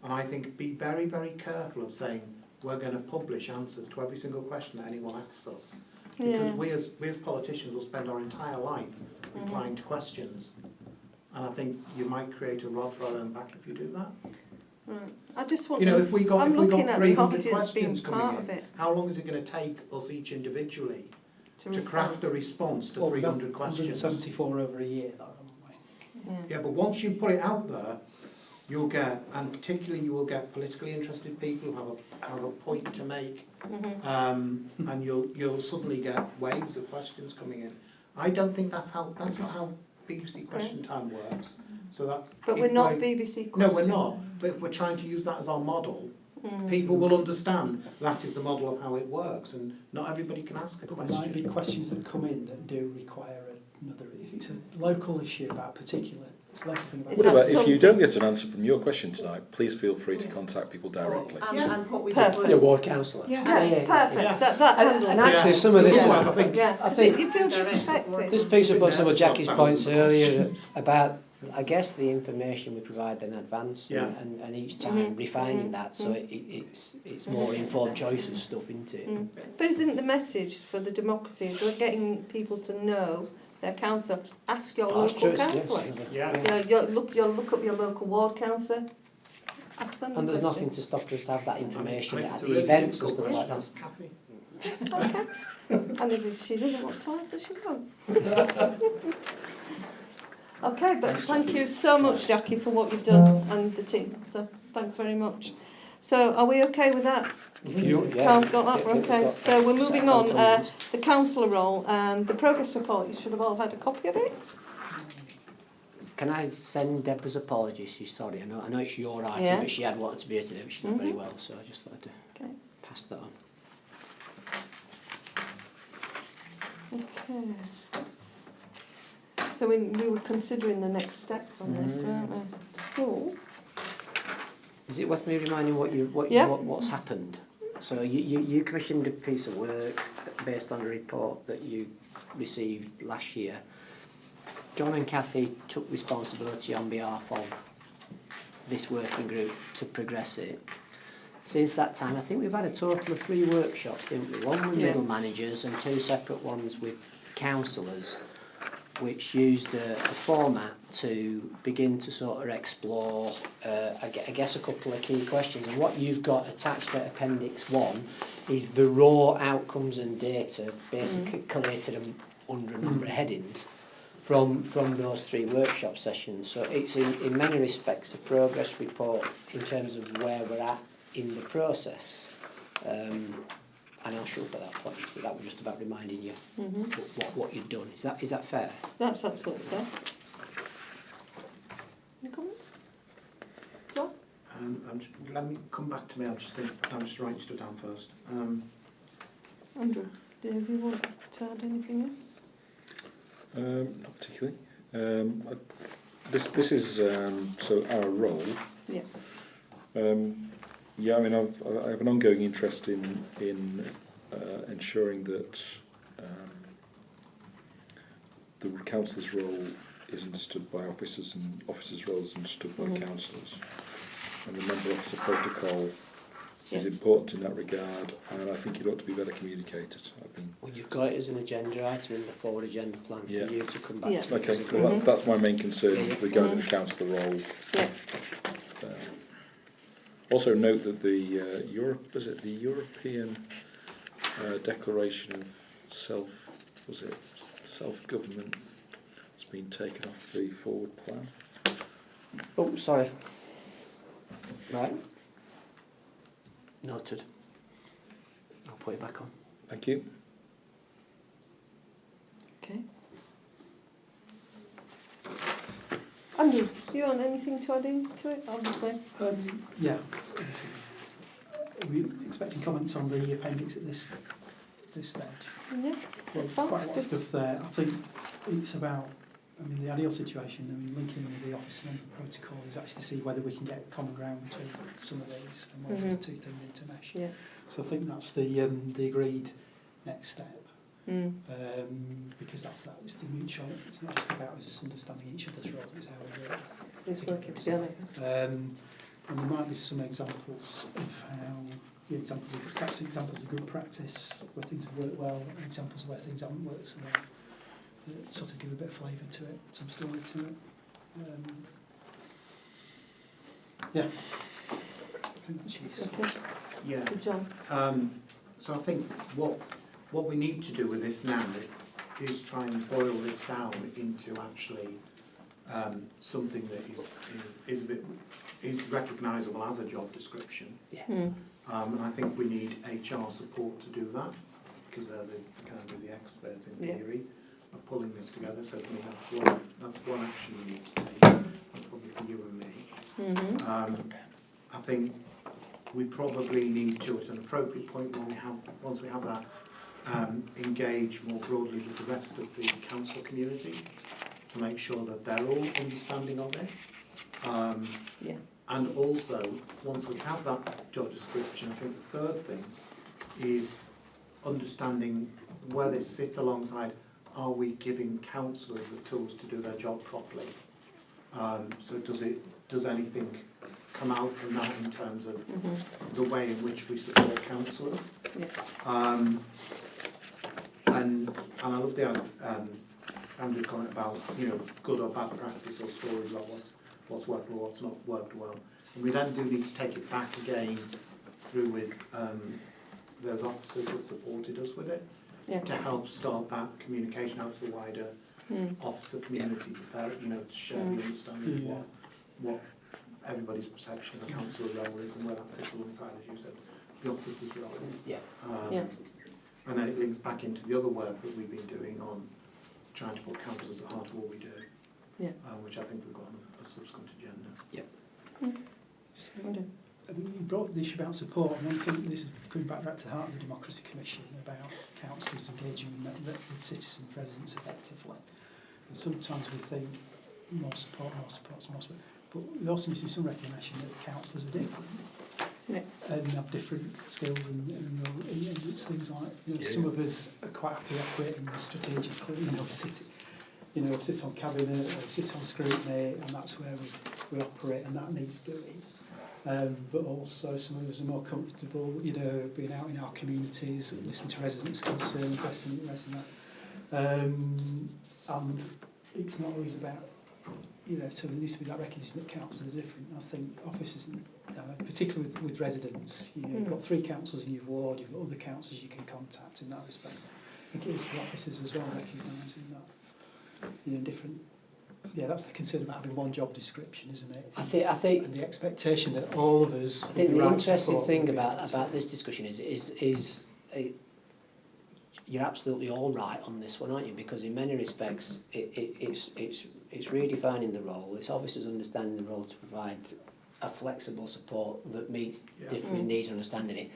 And I think be very, very careful of saying we're going to publish answers to every single question that anyone asks us. Because we as politicians will spend our entire life replying to questions. And I think you might create a rod for our own back if you do that. I just want if we got 300 questions coming in, how long is it going to take us each individually to craft a response to 300 questions? 174 over a year, though, haven't we? Yeah, but once you put it out there, you'll get, and particularly you will get politically interested people who have a point to make, and you'll suddenly get waves of questions coming in. I don't think that's not how BBC Question Time works. So that. But we're not BBC Question. No, we're not. But if we're trying to use that as our model, people will understand that is the model of how it works, and not everybody can ask a question. There might be questions that come in that do require another. If it's a local issue about a particular. If you don't get an answer from your question tonight, please feel free to contact people directly. And what we Perfect. did The was ward councillor. Perfect. That handles and it. actually, some of this is. I think you feel disaffected. This piece of some of Jackie's points earlier about, I guess, the information we provide in advance and each time refining that so it's more informed choice and stuff, isn't it? But isn't the message for the democracy is we're getting people to know their councillor? Ask your local councillor. You'll look up your local ward councillor. Ask them. And there's nothing to stop us have that information at the events and stuff like that. Okay. And if she doesn't want to answer, she won't. Okay, but thank you so much, Jackie, for what you've done and the team. So thanks very much. So are we okay with that? Carl's got that, we're okay. So we're moving on. The councillor role and the progress report. You should have all had a copy of it. Can I send Deborah's apologies? She's sorry. I know it's your item, but she had wanted to be here today, but she's not very well, so I just thought to pass that on. Okay. So we were considering the next steps on this, weren't we? So. Is it worth me reminding what's happened? So you commissioned a piece of work based on a report that you received last year. John and Kathy took responsibility on behalf of this working group to progress it. Since that time, I think we've had a total of 3 workshops, didn't we? One with middle managers and 2 separate ones with councillors, which used a format to begin to sort of explore, I guess, a couple of key questions. And what you've got attached to Appendix 1 is the raw outcomes and data, basically collated under a number of headings from those 3 workshop sessions. So it's in many respects a progress report in terms of where we're at in the process. And I'll show up at that point, but that was just about reminding you what you've done. Is that fair? That's absolutely fair. Any comments? John? Let me come back to me. I'm just writing stuff down first. Andrew, do you want to add anything in? Not particularly. This is so our role. Yeah. I mean, I have an ongoing interest in ensuring that the councillor's role is understood by officers and officers' roles understood by councillors. And the member officer protocol is important in that regard, and I think it ought to be better communicated. Well, you've got it as an agenda item in the forward agenda plan for you to come back to. Okay, well, that's my main concern regarding the councillor role. Yeah. Also note that the European Declaration of self-government has been taken off the forward plan. Oh, sorry. Right. Noted. I'll put it back on. Thank you. Okay. Andrew, do you want anything to add into it? Obviously. Yeah. Obviously. Are we expecting comments on the appendix at this stage? Yeah. Well, there's quite a lot of stuff there. I think it's about, the ideal situation, linking with the office member protocols is actually to see whether we can get common ground between some of these and whether those two things intermesh. Yeah. So I think that's the agreed next step. Because it's the mutual. It's not just about us understanding each other's roles. It's how we work. It's working together. And there might be some examples of how examples of good practice where things have worked well, and examples where things haven't worked so well. That sort of give a bit of flavour to it, some story to it. I think that's useful. Okay. Yeah. So John. So I think what we need to do with this now is try and boil this down into actually something that is a bit recognisable as a job description. Yeah. And I think we need HR support to do that, because they're the experts in theory of pulling this together. So for me, that's one action we need to take. That's probably for you and me. I think we probably need to, at an appropriate point once we have that, engage more broadly with the rest of the council community to make sure that they're all understanding of it. And also, once we have that job description, I think the third thing is understanding where this sits alongside, are we giving councillors the tools to do their job properly? So does anything come out from that in terms of the way in which we support councillors? And I love the Andrew's comment about good or bad practice or stories about what's worked or what's not worked well. And we then do need to take it back again through with those officers that supported us with it to help start that communication out to the wider officer community, to share the understanding of what everybody's perception of the council role is and where that sits alongside, as you said, the officer's role. And then it links back into the other work that we've been doing on trying to put councillors at the heart of what we do, which I think we've got on a subsequent agenda. You brought the issue about support, and I think this is going back right to the heart of the Democracy Commission about councillors engaging with citizen presence effectively. And sometimes we think more support, but we also need to do some recognition that councillors are different. And have different skills and it's things like some of us are quite happy operating strategically. We sit on cabinet, or sit on scrutiny, and that's where we operate, and that needs doing. But also some of us are more comfortable, being out in our communities, listening to residents' concerns, pressing that. And it's not always about, so there needs to be that recognition that councils are different. I think officers, particularly with residents, you've got 3 councils in your ward, you've got other councils you can contact in that respect. I think it is for officers as well, recognising that, different. That's the concern about having one job description, isn't it? I think, and the expectation that all of us. I think the interesting thing about this discussion is you're absolutely all right on this one, aren't you? Because in many respects, it's redefining the role. It's officers understanding the role to provide a flexible support that meets different needs and understanding it.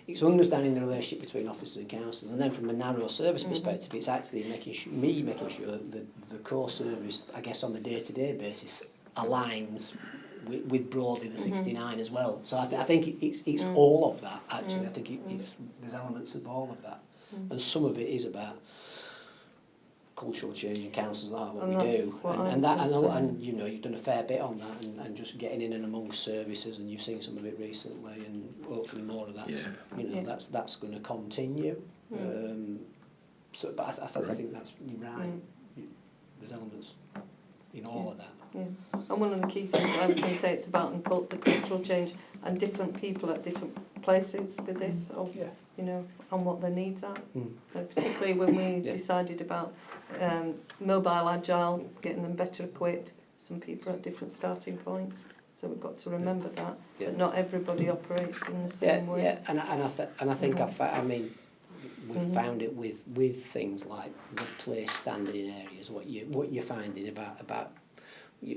It's understanding the relationship between officers and councillors, and then from a narrow service perspective, it's actually making sure that the core service, I guess, on the day-to-day basis, aligns with broadly the 69 as well. So I think it's all of that, actually. I think there's elements of all of that. And some of it is about cultural change in councils are what And we that's do, what I was and that, gonna say. and you know, you've done a fair bit on that, and just getting in and amongst services, and you've seen some of it recently, and hopefully more of that's, you know, that's going to continue. So, but I think that's, you're right. There's elements in all of that. Yeah, and one of the key things I was going to say, it's about the cultural change and different people at different places with this, of, you know, and what their needs are. So particularly when we decided about mobile agile, getting them better equipped, some people are at different starting points, so we've got to remember that. But not everybody operates in the same way. Yeah, and I think I mean, we've found it with things like the place standing in areas. What you're finding about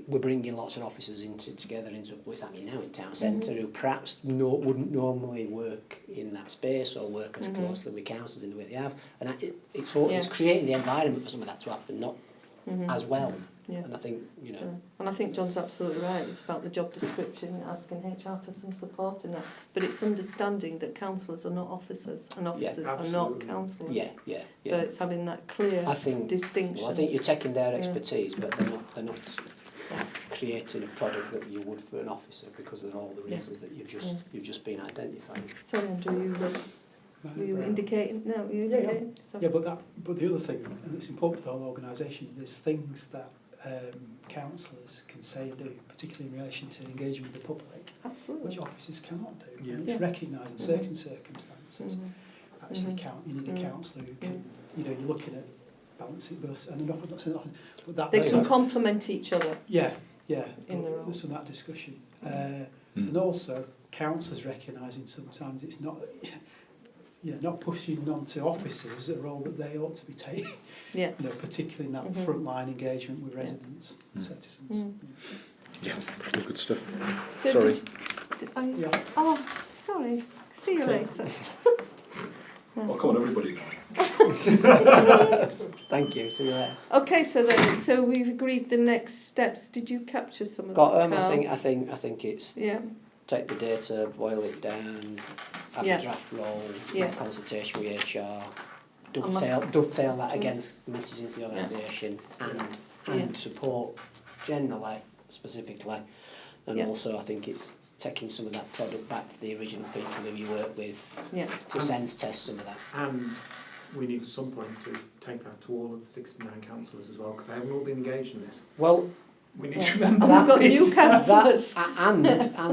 we're bringing lots of officers together into what's happening now in town centre who perhaps wouldn't normally work in that space or work as closely with councils in the way they have, and it's creating the environment for some of that to happen, not as well. And I think, you know, and I think John's absolutely right. It's about the job description, asking HR for some support in that. But it's understanding that councillors are not officers, and officers are not councillors. So it's having that clear distinction. Well, I think you're taking their expertise, but they're not creating a product that you would for an officer because of all the reasons that you've just been identifying. Sorry, Andrew, were you indicating? No, were you indicating? Yeah, but the other thing, and it's important for the whole organisation, there's things that councillors can say and do, particularly in relation to engaging with the public, which officers cannot do. And it's recognised in certain circumstances. Actually, you need a councillor who can, you know, you're looking at balancing those, and not saying that, but that they can complement each other. Yeah, in their there's some of that discussion, and also councillors recognising sometimes it's not. Not pushing onto officers a role that they ought to be taking. You know, particularly in that frontline engagement with residents, citizens. Yeah, good stuff. So sorry. Oh, sorry. See you later. Oh, come on, everybody. Thank you. See you later. Okay, so we've agreed the next steps. Did you capture some of that? I think it's take the data, boil it down, have a draft roll, consultation with HR, dovetail that against the messaging to the organisation, and support generally, specifically, and also I think it's taking some of that product back to the original people who you work with to sense test some of that. And we need at some point to take that to all of the 69 councillors as well, because they haven't all been engaged in this. Well, we need to remember that. We've got new councillors. And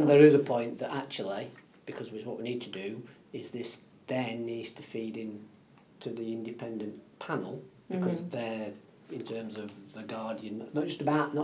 there is a point that actually, because what we need to do, is this then needs to feed in to the independent panel, because they're, in terms of the Guardian, not just about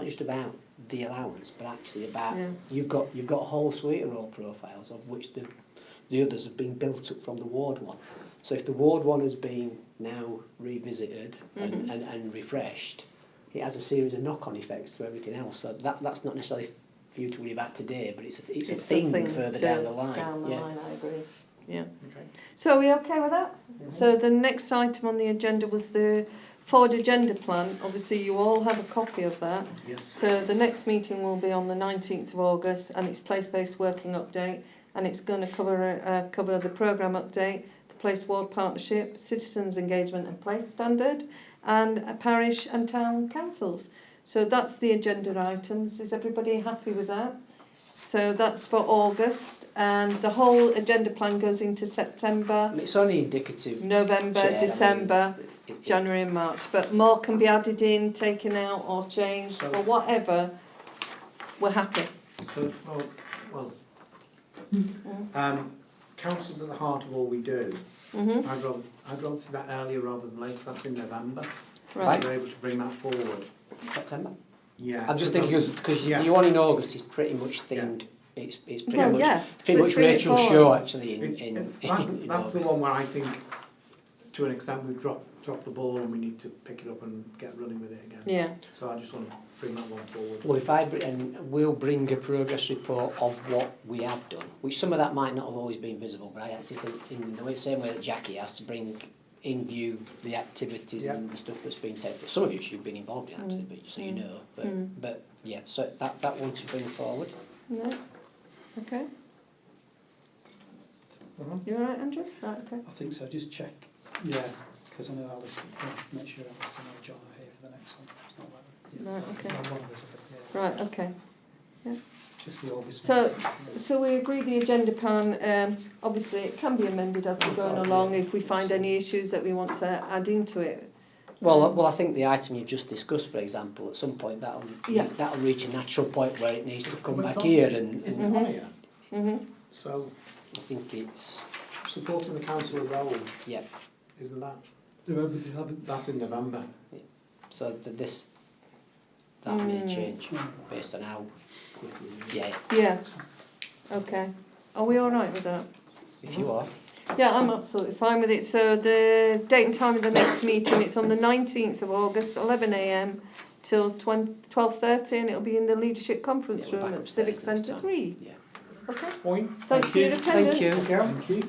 the allowance, but actually about you've got a whole suite of role profiles, of which the others have been built up from the Ward one. So if the Ward one has been now revisited and refreshed, it has a series of knock-on effects to everything else. So that's not necessarily for you to worry about today, but it's a thing further down the line. I agree. Yeah. Okay. So are we okay with that? So the next item on the agenda was the forward agenda plan. Obviously you all have a copy of that. Yes. So the next meeting will be on the 19th of August, and it's place-based working update, and it's going to cover the programme update, the place ward partnership, citizens engagement and place standard, and parish and town councils. So that's the agenda items. Is everybody happy with that? So that's for August, and the whole agenda plan goes into September. It's only indicative. November, December, January and March. But more can be added in, taken out or changed, or whatever. We're happy. So, council's at the heart of all we do. I'd rather see that earlier rather than later. That's in November. Right. We're able to bring that forward. September. Yeah. I'm just thinking because the one in August is pretty much themed. It's pretty much Rachel's show actually. That's the one where I think, to an extent, we've dropped the ball and we need to pick it up and get running with it again. Yeah. So I just want to bring that one forward. Well, we'll bring a progress report of what we have done, which some of that might not have always been visible, but I actually think in the same way that Jackie has to bring in view the activities and the stuff that's been taken. Some of you you've been involved in actually, but so you know. But yeah, so that one to bring forward. No. Okay. You all right, Andrew? Right. Okay. I think so. Just check. Yeah, because I know Alice. Make sure Alice and John are next one. It's not that one. Right, okay. One of us, I think, yeah. Right, okay. Just the August So- meetings, yeah. So we agree the agenda plan, obviously it can be amended as we're going along if we find any issues that we want to add into it. Well, I think the item you've just discussed, for example, at some point Yes. that'll reach a natural point where it needs to come Well, back it's here, on- and Isn't it on here? Mm-hmm. So, I think it's supporting the council of role, yeah. isn't that? Remember the 11th? That's in November. So that may change Mm. based on how. Yeah, Yeah, okay. Are we all right with that? if you are. Yeah, I'm absolutely fine with it. So the date and time of the next meeting, it's on the 19th of August, 11 a.m. till 12:30, and it'll be in the Leadership Conference Yeah, we're Room back at upstairs Civic this Centre time. 3. Yeah. Okay, Point. thanks for your attendance. Thank you. Thank you.